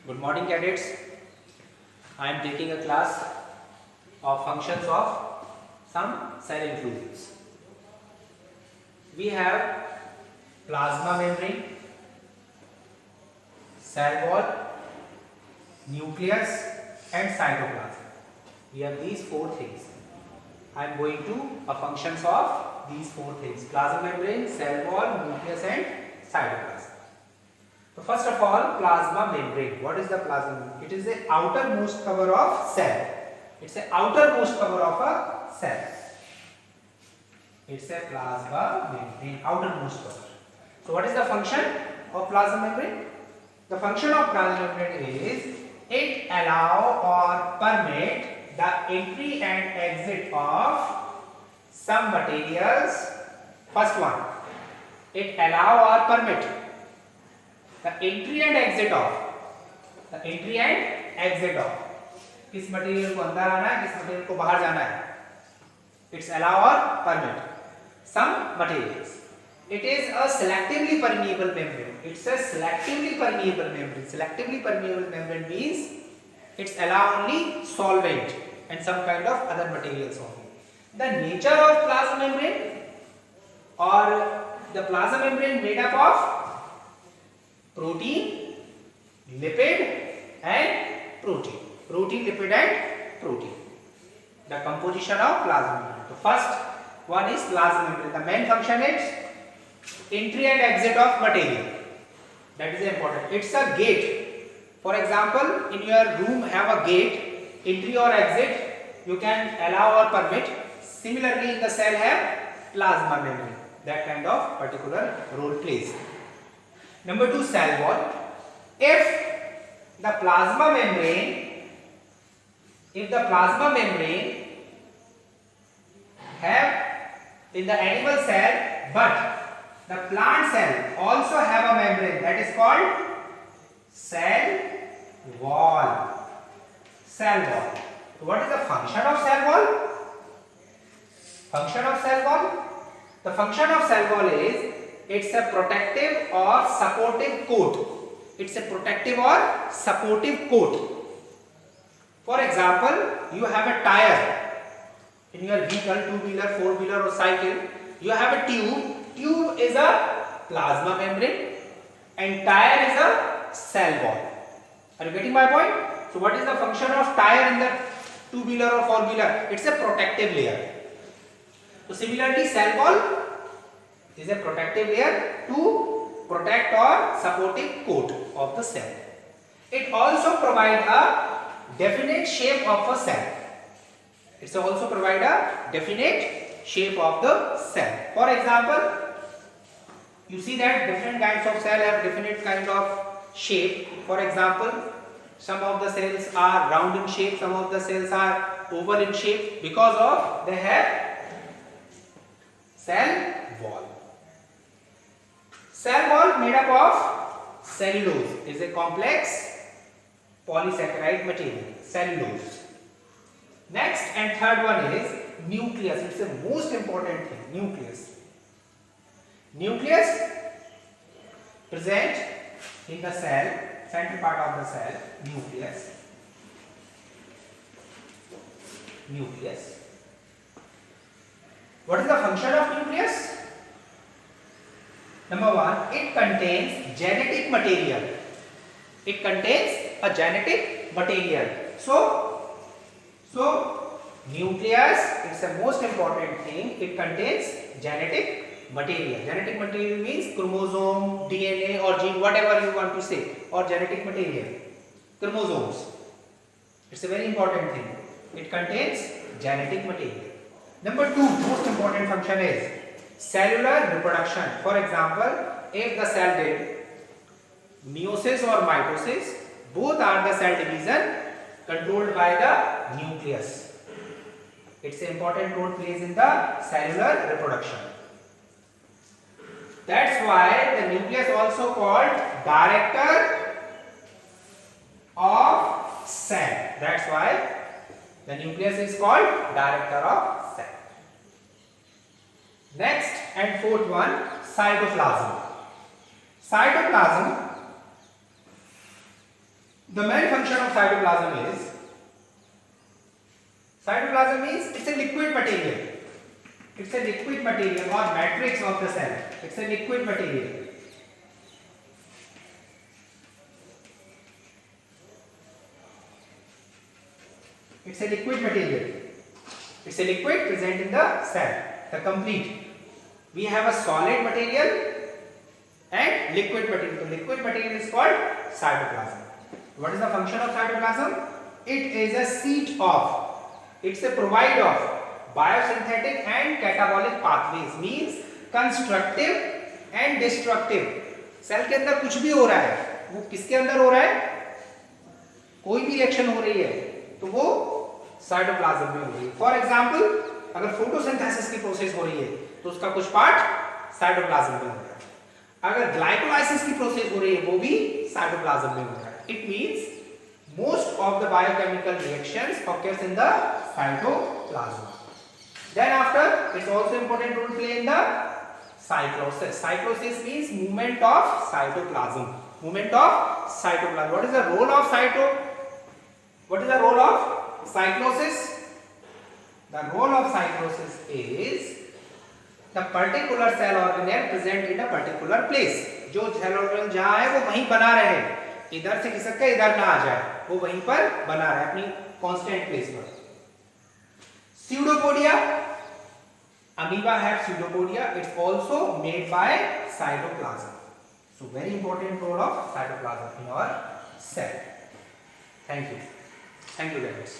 Good morning, cadets. I am taking a class of functions of some cell inclusions. We have plasma membrane, cell wall, nucleus and cytoplasm. We have these four things. I am going to a functions of these four things: plasma membrane, cell wall, nucleus and cytoplasm. So first of all, plasma membrane. What is the plasma membrane? It is the outermost cover of cell. It's the outermost cover of a cell. It's a plasma membrane, outermost cover. So what is the function of plasma membrane? The function of plasma membrane is it allow or permit the entry and exit of some materials. First one, it allow or permit the entry and exit of किस material को अंदर आना है, किस material को बाहर जाना है. It's allow or permit some materials. It is a selectively permeable membrane. It's a selectively permeable membrane. Selectively permeable membrane means it's allow only solvent and some kind of other materials only. The nature of plasma membrane or the plasma membrane made up of protein, lipid and protein. Protein, lipid and protein. The composition of plasma membrane. The first one is plasma membrane. The main function is entry and exit of material. That is important. It's a gate. For example, in your room have a gate, entry or exit, you can allow or permit. Similarly, in the cell have plasma membrane. That kind of particular role plays. Number 2, cell wall. If the plasma membrane have in the animal cell, but the plant cell also have a membrane, that is called cell wall. Cell wall. So what is the function of cell wall? Function of cell wall? The function of cell wall is it's a protective or supportive coat. It's a protective or supportive coat. For example, you have a tire in your vehicle, 2-wheeler, 4-wheeler or cycle. You have a tube. Tube is a plasma membrane and tire is a cell wall. Are you getting my point? So what is the function of tire in the 2-wheeler or 4-wheeler? It's a protective layer. So similarly, cell wall is a protective layer to protect or supportive coat of the cell. It also provides a definite shape of a cell. It's also provide a definite shape of the cell. For example, you see that different kinds of cell have different kind of shape. For example, some of the cells are round in shape, some of the cells are oval in shape because of they have cell wall. Cell wall made up of cellulose is a complex polysaccharide material, cellulose. Next and third one is nucleus. It's the most important thing, nucleus. Nucleus present in the cell, center part of the cell, nucleus. Nucleus. What is the function of nucleus? Number 1, it contains genetic material. It contains a genetic material. So nucleus, it's the most important thing. It contains genetic material. Genetic material means chromosome, DNA or gene, whatever you want to say, or genetic material. Chromosomes. It's a very important thing. It contains genetic material. Number 2, most important function is cellular reproduction. For example, if the cell did meiosis or mitosis, both are the cell division controlled by the nucleus. It's an important role plays in the cellular reproduction. That's why the nucleus also called director of cell. That's why the nucleus is called director of cell. Next and fourth one, cytoplasm. Cytoplasm The main function of cytoplasm is, cytoplasm means it's a liquid material. It's a liquid material or matrix of the cell. It's a liquid material. It's a liquid material. It's a liquid present in the cell. The complete. We have a solid material and liquid material. The liquid material is called cytoplasm. What is the function of cytoplasm? It is a seat of, it's a provide of biosynthetic and catabolic pathways, means constructive and destructive. Cell के अंदर कुछ भी हो रहा है, वो किसके अंदर हो रहा है? कोई भी रिएक्शन हो रही है तो वो साइटोप्लाज्म में हो रही है. फॉर एग्जांपल, अगर फोटोसिंथेसिस की प्रोसेस हो रही है तो उसका कुछ पार्ट साइटोप्लाज्म में हो रहा है. अगर ग्लाइकोलाइसिस की प्रोसेस हो रही है वो भी साइटोप्लाज्म में हो रहा है. It means most of the biochemical reactions occurs in the cytoplasm. Then after, it's also important role play in the cyclosis. Cyclosis means movement of cytoplasm. Movement of cytoplasm. What is the role of What is the role of cyclosis? The role of cyclosis is the particular cell organelle present in a particular place. जो cell organelle जहाँ है वो वहीं बना रहे. इधर से खिसक के इधर ना आ जाए, वो वहीं पर बना रहे अपनी कांस्टेंट प्लेस पर. Pseudopodia. Amoeba have pseudopodia. It's also made by cytoplasm. So very important role of cytoplasm in our cell. Thank you. Thank you very much.